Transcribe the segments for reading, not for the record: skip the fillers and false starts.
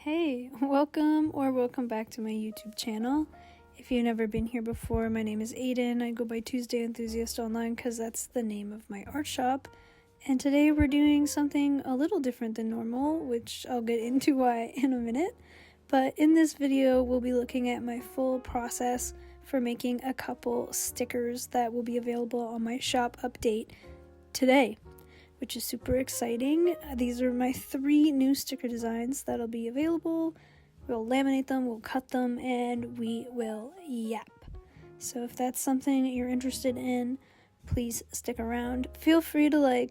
Hey, welcome back to my YouTube channel. If you've never been here before, my name is Aiden. I go by Tuesday Enthusiast online because that's the name of my art shop. And today we're doing something a little different than normal, which I'll get into why in a minute. But in this video, we'll be looking at my full process for making a couple stickers that will be available on my shop update today, which is super exciting. These are my 3 new sticker designs that'll be available. We'll laminate them, we'll cut them, and we will yap. So if that's something you're interested in, please stick around. Feel free to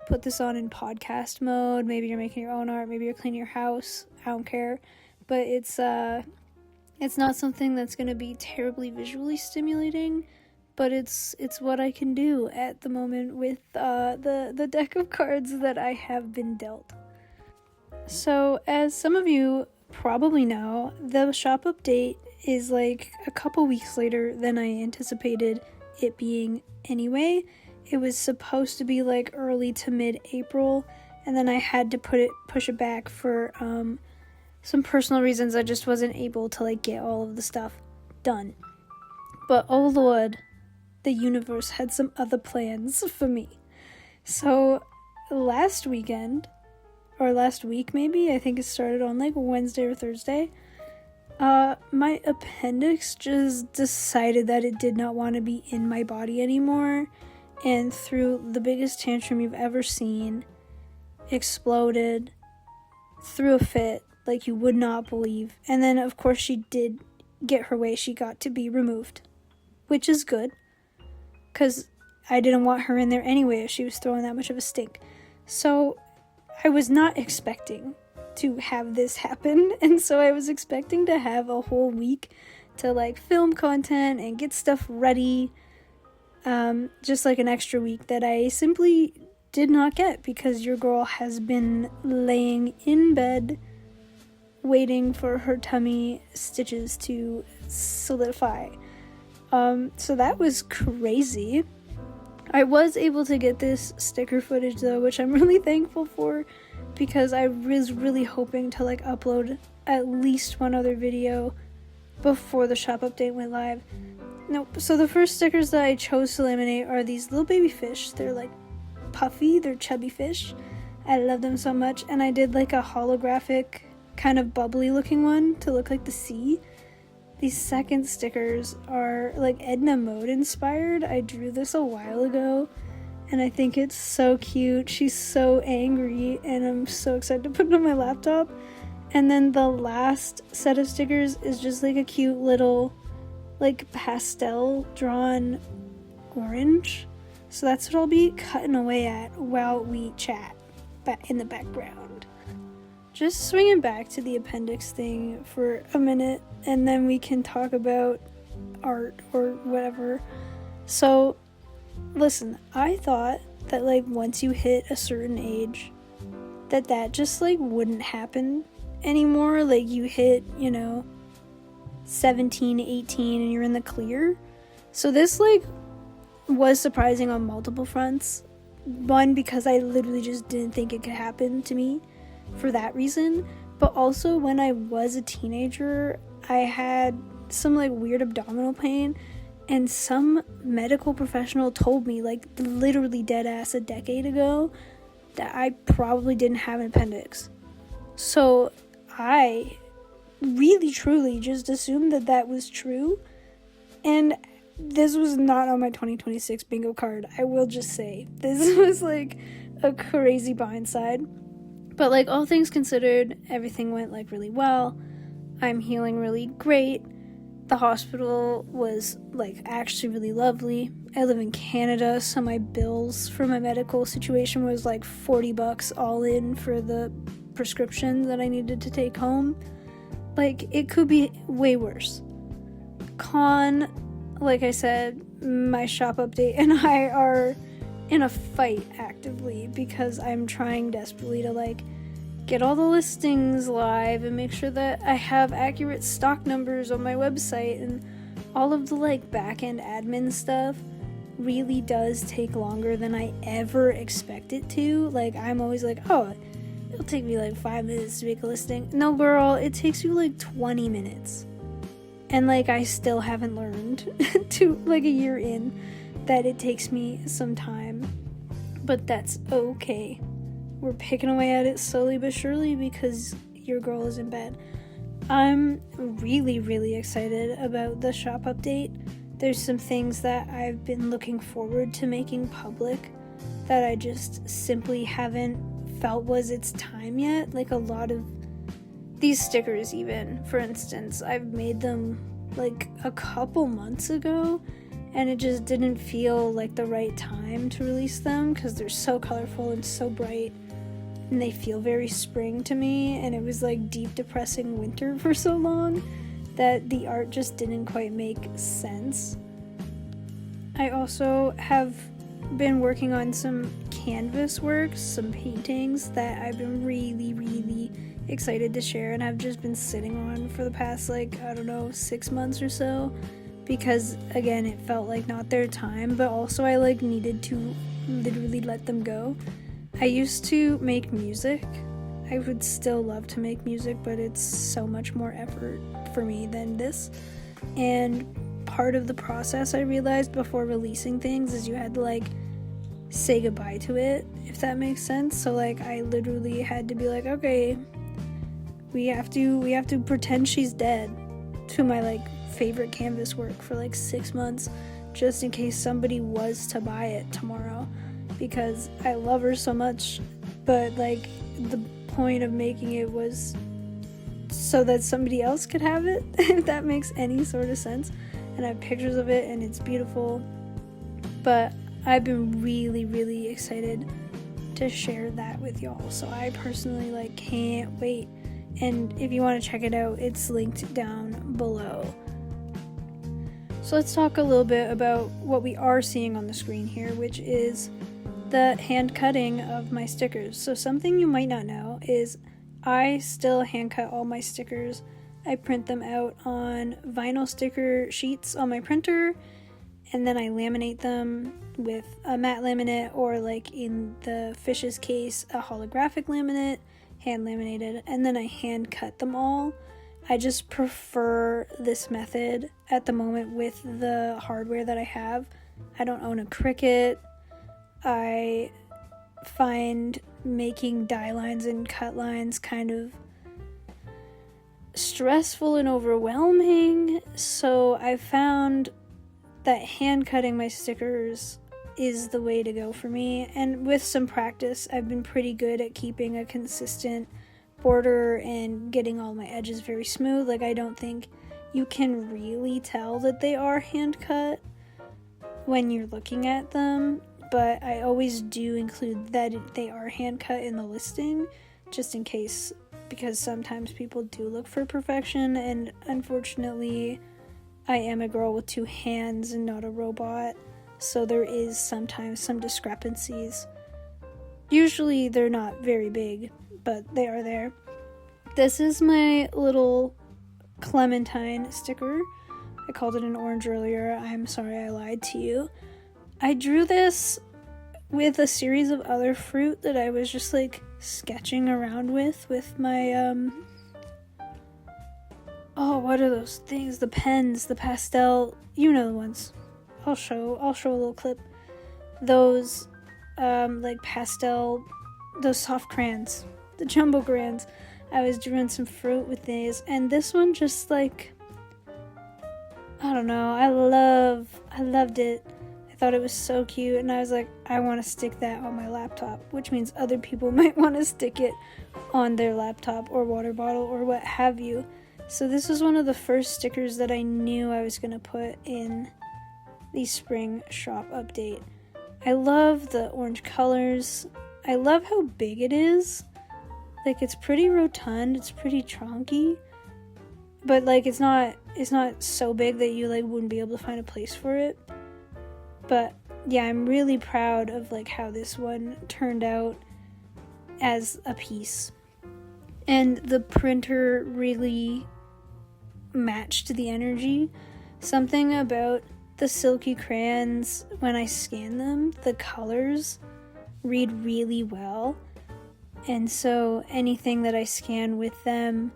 put this on in podcast mode. Maybe you're making your own art, maybe you're cleaning your house. I don't care. But it's not something that's going to be terribly visually stimulating. But it's what I can do at the moment with the deck of cards that I have been dealt. So, as some of you probably know, the shop update is a couple weeks later than I anticipated it being anyway. It was supposed to be early to mid-April, and then I had to push it back for some personal reasons. I just wasn't able to get all of the stuff done. But oh Lord, the universe had some other plans for me. So last week maybe, I think it started on Wednesday or Thursday, my appendix just decided that it did not want to be in my body anymore, and threw the biggest tantrum you've ever seen, exploded, threw a fit like you would not believe, and then of course she did get her way. She got to be removed, which is good, because I didn't want her in there anyway if she was throwing that much of a stink. So I was not expecting to have this happen, and so I was expecting to have a whole week to film content and get stuff ready, just an extra week that I simply did not get because your girl has been laying in bed waiting for her tummy stitches to solidify. So that was crazy. I was able to get this sticker footage though, which I'm really thankful for, because I was really hoping to upload at least one other video before the shop update went live. Nope. So the first stickers that I chose to laminate are these little baby fish. They're puffy, they're chubby fish. I love them so much, and I did a holographic kind of bubbly looking one to look like the sea. These second stickers are Edna Mode inspired. I drew this a while ago, and I think it's so cute. She's so angry, and I'm so excited to put it on my laptop. And then the last set of stickers is just a cute little pastel drawn orange. So that's what I'll be cutting away at while we chat in the background. Just swinging back to the appendix thing for a minute, and then we can talk about art or whatever. So, listen, I thought that once you hit a certain age, that just wouldn't happen anymore. You hit, 17, 18, and you're in the clear. So this was surprising on multiple fronts. One, because I literally just didn't think it could happen to me for that reason, but also when I was a teenager, I had some weird abdominal pain, and some medical professional told me literally dead ass a decade ago that I probably didn't have an appendix. So I really truly just assumed that was true, and this was not on my 2026 bingo card. I will just say this was a crazy blindside. But all things considered, everything went really well. I'm healing really great. The hospital was actually really lovely. I live in Canada, so my bills for my medical situation was $40 all in for the prescription that I needed to take home. It could be way worse. Con, like I said, my shop update and I are in a fight actively because I'm trying desperately to get all the listings live and make sure that I have accurate stock numbers on my website, and all of the back-end admin stuff really does take longer than I ever expect it to. I'm always oh, it'll take me like 5 minutes to make a listing. No, girl, it takes you like 20 minutes. And like, I still haven't learned to like a year in that it takes me some time. But that's okay. We're picking away at it slowly but surely because your girl is in bed. I'm really, really excited about the shop update. There's some things that I've been looking forward to making public that I just simply haven't felt was its time yet. Like a lot of these stickers even, for instance, I've made them like a couple months ago and it just didn't feel like the right time to release them because they're so colorful and so bright. And they feel very spring to me, and it was like deep depressing winter for so long that the art just didn't quite make sense. I also have been working on some canvas works, some paintings that I've been really, really excited to share, and I've just been sitting on for the past 6 months or so, because again, it felt like not their time, but also I needed to literally let them go. I used to make music. I would still love to make music, but it's so much more effort for me than this. And part of the process I realized before releasing things is you had to say goodbye to it, if that makes sense. So I literally had to be like, okay, we have to pretend she's dead to my favorite canvas work for 6 months, just in case somebody was to buy it tomorrow. Because I love her so much, but the point of making it was so that somebody else could have it, if that makes any sort of sense. And I have pictures of it and it's beautiful, but I've been really, really excited to share that with y'all. So I personally can't wait. And if you want to check it out, it's linked down below. So let's talk a little bit about what we are seeing on the screen here, which is the hand cutting of my stickers. So something you might not know is I still hand cut all my stickers. I print them out on vinyl sticker sheets on my printer, and then I laminate them with a matte laminate, or in the fish's case, a holographic laminate, hand laminated, and then I hand cut them all. I just prefer this method at the moment with the hardware that I have. I don't own a Cricut. I find making die lines and cut lines kind of stressful and overwhelming, so I found that hand cutting my stickers is the way to go for me. And with some practice, I've been pretty good at keeping a consistent border and getting all my edges very smooth. I don't think you can really tell that they are hand cut when you're looking at them, but I always do include that they are hand cut in the listing, just in case, because sometimes people do look for perfection, and unfortunately I am a girl with 2 hands and not a robot, so there is sometimes some discrepancies. Usually they're not very big, but they are there. This is my little clementine sticker. I called it an orange earlier. I'm sorry I lied to you. I drew this with a series of other fruit that I was just sketching around with my what are those things? The pens, the pastel, you know the ones. I'll show a little clip. Those pastel, those soft crayons, the jumbo crayons. I was drawing some fruit with these, and this one just I don't know, I loved it. I thought it was so cute, and I was like, I want to stick that on my laptop, which means other people might want to stick it on their laptop or water bottle or what have you. So this was one of the first stickers that I knew I was going to put in the spring shop update. I love the orange colors. I love how big it is. It's pretty rotund, it's pretty chunky, but it's not so big that you wouldn't be able to find a place for it. But yeah, I'm really proud of how this one turned out as a piece. And the printer really matched the energy. Something about the silky crayons, when I scan them, the colors read really well. And so anything that I scan with them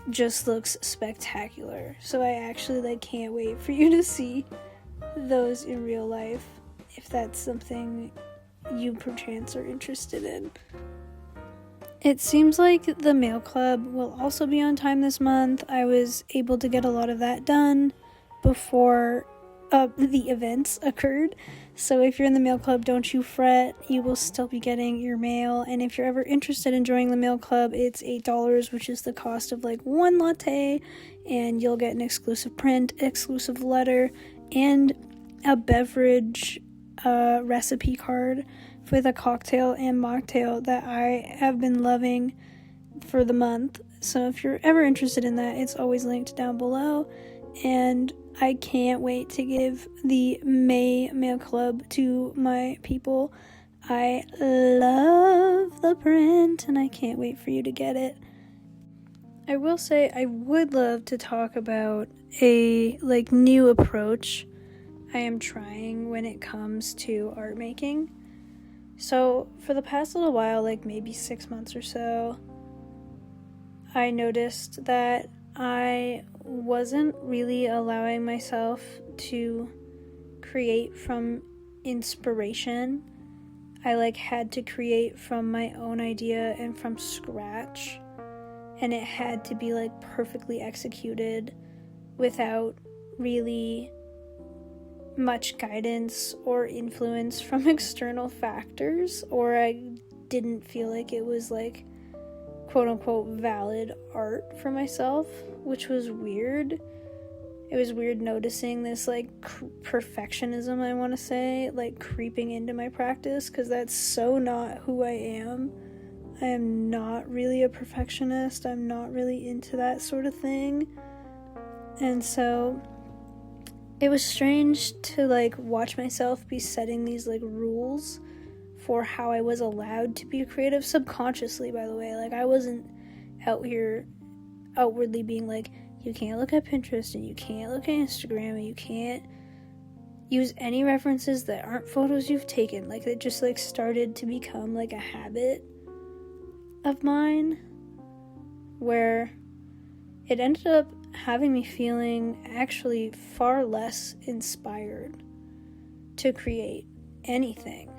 just looks spectacular. So I actually can't wait for you to see those in real life, if that's something you perchance are interested in. It seems like the mail club will also be on time this month. I was able to get a lot of that done before the events occurred. So if you're in the mail club, don't you fret. You will still be getting your mail. And if you're ever interested in joining the mail club, it's $8, which is the cost of one latte. And you'll get an exclusive print, exclusive letter, and a beverage recipe card with a cocktail and mocktail that I have been loving for the month. So if you're ever interested in that, it's always linked down below. And I can't wait to give the May Mail Club to my people. I love the print and I can't wait for you to get it. I will say I would love to talk about a new approach I am trying when it comes to art making. So for the past little while, maybe 6 months or so, I noticed that I wasn't really allowing myself to create from inspiration. I had to create from my own idea and from scratch, and it had to be perfectly executed without really much guidance or influence from external factors, or I didn't feel like it was quote-unquote valid art for myself, which was weird. It was weird noticing this perfectionism, I want to say, creeping into my practice, because that's so not who I am. I am not really a perfectionist. I'm not really into that sort of thing. And so it was strange to watch myself be setting these rules for how I was allowed to be creative, subconsciously, by the way. I wasn't out here outwardly being you can't look at Pinterest and you can't look at Instagram and you can't use any references that aren't photos you've taken. It just started to become a habit of mine, where it ended up having me feeling actually far less inspired to create anything.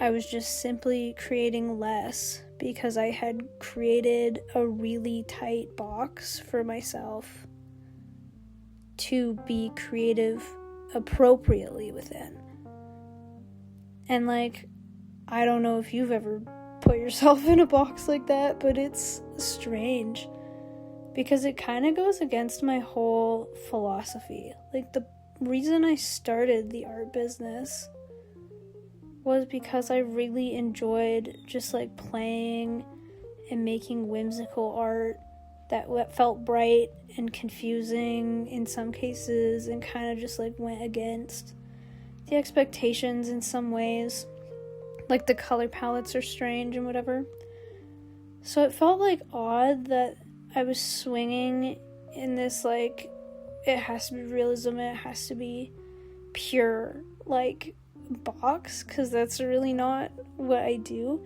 I was just simply creating less because I had created a really tight box for myself to be creative appropriately within. And I don't know if you've ever put yourself in a box like that, but it's strange because it kind of goes against my whole philosophy. The reason I started the art business was because I really enjoyed just playing and making whimsical art that felt bright and confusing in some cases, and kind of just went against the expectations in some ways. The color palettes are strange and whatever. So it felt odd that I was swinging in this it has to be realism, it has to be pure box, because that's really not what I do,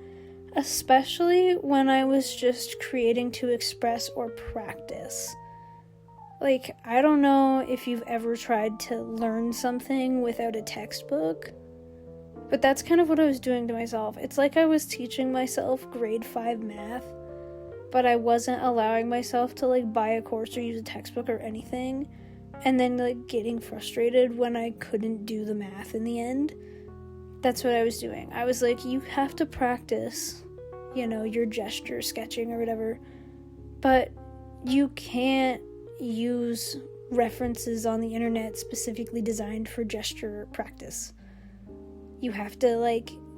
especially when I was just creating to express or practice. I don't know if you've ever tried to learn something without a textbook, but that's kind of what I was doing to myself. It's I was teaching myself grade 5 math, but I wasn't allowing myself to buy a course or use a textbook or anything, and then getting frustrated when I couldn't do the math in the end. That's what I was doing. I was you have to practice, your gesture sketching or whatever, but you can't use references on the internet specifically designed for gesture practice. You have to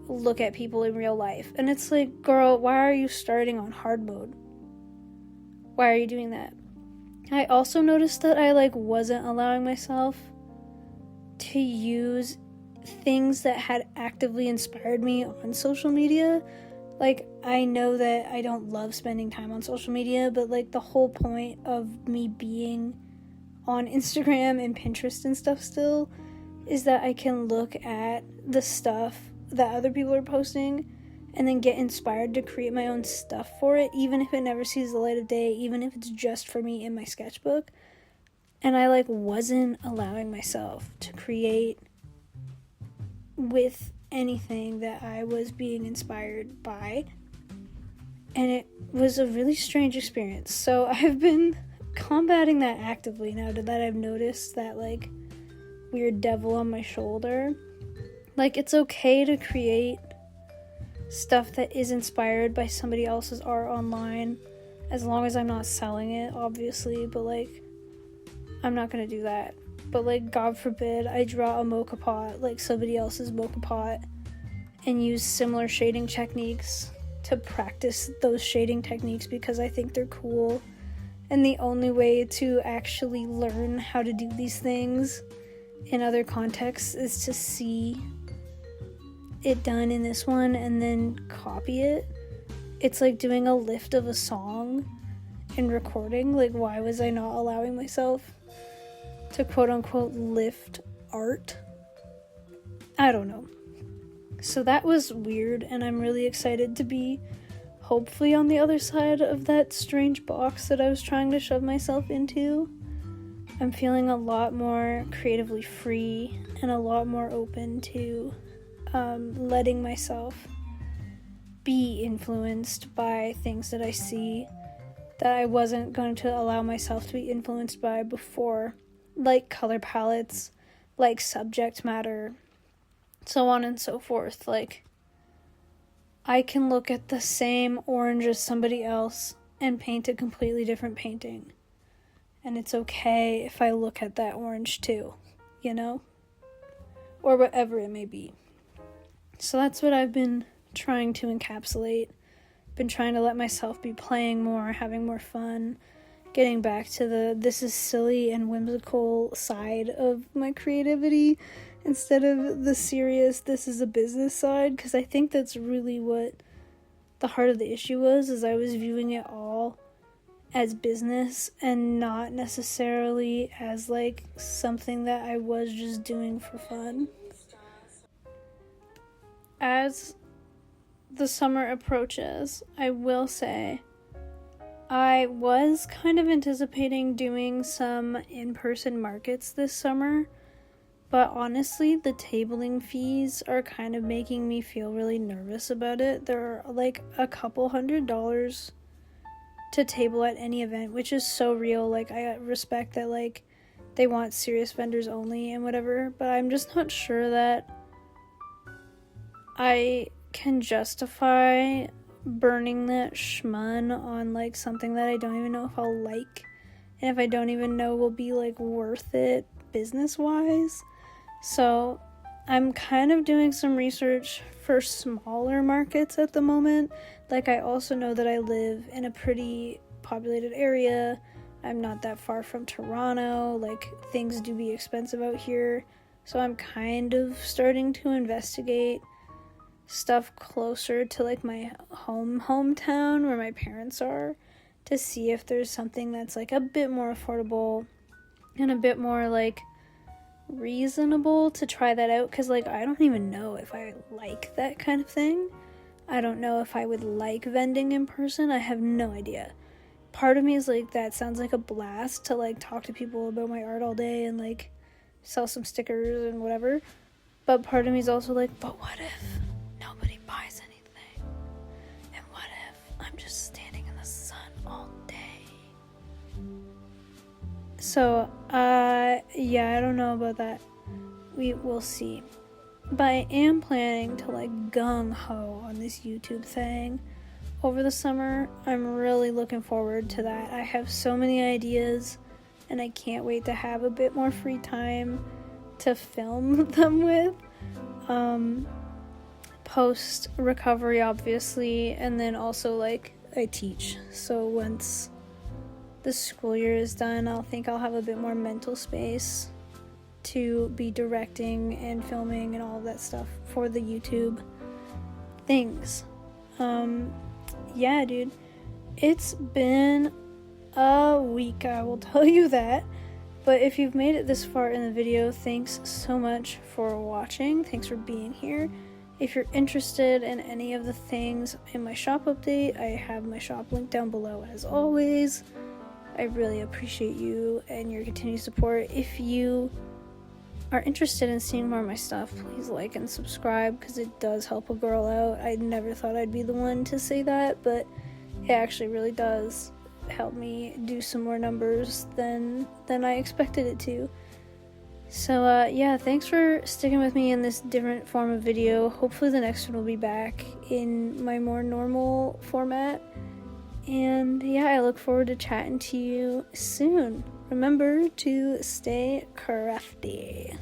look at people in real life, and it's girl, why are you starting on hard mode? Why are you doing that? I also noticed that I wasn't allowing myself to use things that had actively inspired me on social media. I know that I don't love spending time on social media, but the whole point of me being on Instagram and Pinterest and stuff still is that I can look at the stuff that other people are posting and then get inspired to create my own stuff for it, even if it never sees the light of day, even if it's just for me in my sketchbook. And I like wasn't allowing myself to create with anything that I was being inspired by. And it was a really strange experience. So I've been combating that actively now that I've noticed that like weird devil on my shoulder. Like, it's okay to create stuff that is inspired by somebody else's art online, as long as I'm not selling it, obviously, but like I'm not gonna do that. But like, God forbid I draw a mocha pot like somebody else's mocha pot and use similar shading techniques to practice those shading techniques because I think they're cool. And the only way to actually learn how to do these things in other contexts is to see it done in this one and then copy it. It's like doing a lift of a song and recording. Like, why was I not allowing myself to quote unquote lift art? I don't know. So that was weird, and I'm really excited to be hopefully on the other side of that strange box that I was trying to shove myself into. I'm feeling a lot more creatively free and a lot more open to letting myself be influenced by things that I see that I wasn't going to allow myself to be influenced by before, like color palettes, like subject matter, so on and so forth. Like, I can look at the same orange as somebody else and paint a completely different painting. And it's okay if I look at that orange too, you know? Or whatever it may be. So that's what I've been trying to encapsulate. Been trying to let myself be playing more, having more fun, getting back to the this is silly and whimsical side of my creativity instead of the serious this is a business side, because I think that's really what the heart of the issue was, is I was viewing it all as business and not necessarily as like something that I was just doing for fun. As the summer approaches, I will say I was kind of anticipating doing some in-person markets this summer, but honestly, the tabling fees are kind of making me feel really nervous about it. They're like a couple $100 to table at any event, which is so real. Like, I respect that like they want serious vendors only and whatever, but I'm just not sure that I can justify burning that schmun on like something that I don't even know if I'll like, and if I don't even know will be like worth it business wise. So I'm kind of doing some research for smaller markets at the moment. Like, I also know that I live in a pretty populated area. I'm not that far from Toronto. Like, things do be expensive out here. So I'm kind of starting to investigate stuff closer to like my hometown where my parents are, to see if there's something that's like a bit more affordable and a bit more like reasonable to try that out, because like I don't even know if I like that kind of thing. I don't know if I would like vending in person. I have no idea. Part of me is like, that sounds like a blast to like talk to people about my art all day and like sell some stickers and whatever, but part of me is also like, but what if nobody buys anything? And what if I'm just standing in the sun all day? So, yeah, I don't know about that. We will see. But I am planning to, like, gung-ho on this YouTube thing over the summer. I'm really looking forward to that. I have so many ideas, and I can't wait to have a bit more free time to film them with. Post-recovery, obviously, and then also, like, I teach. So once the school year is done, I'll have a bit more mental space to be directing and filming and all of that stuff for the YouTube things. Yeah, dude, it's been a week, I will tell you that. But if you've made it this far in the video, thanks so much for watching. Thanks for being here. If you're interested in any of the things in my shop update, I have my shop link down below as always. I really appreciate you and your continued support. If you are interested in seeing more of my stuff, please like and subscribe, because it does help a girl out. I never thought I'd be the one to say that, but it actually really does help me do some more numbers than I expected it to. So yeah, thanks for sticking with me in this different form of video. Hopefully the next one will be back in my more normal format. And yeah, I look forward to chatting to you soon. Remember to stay crafty.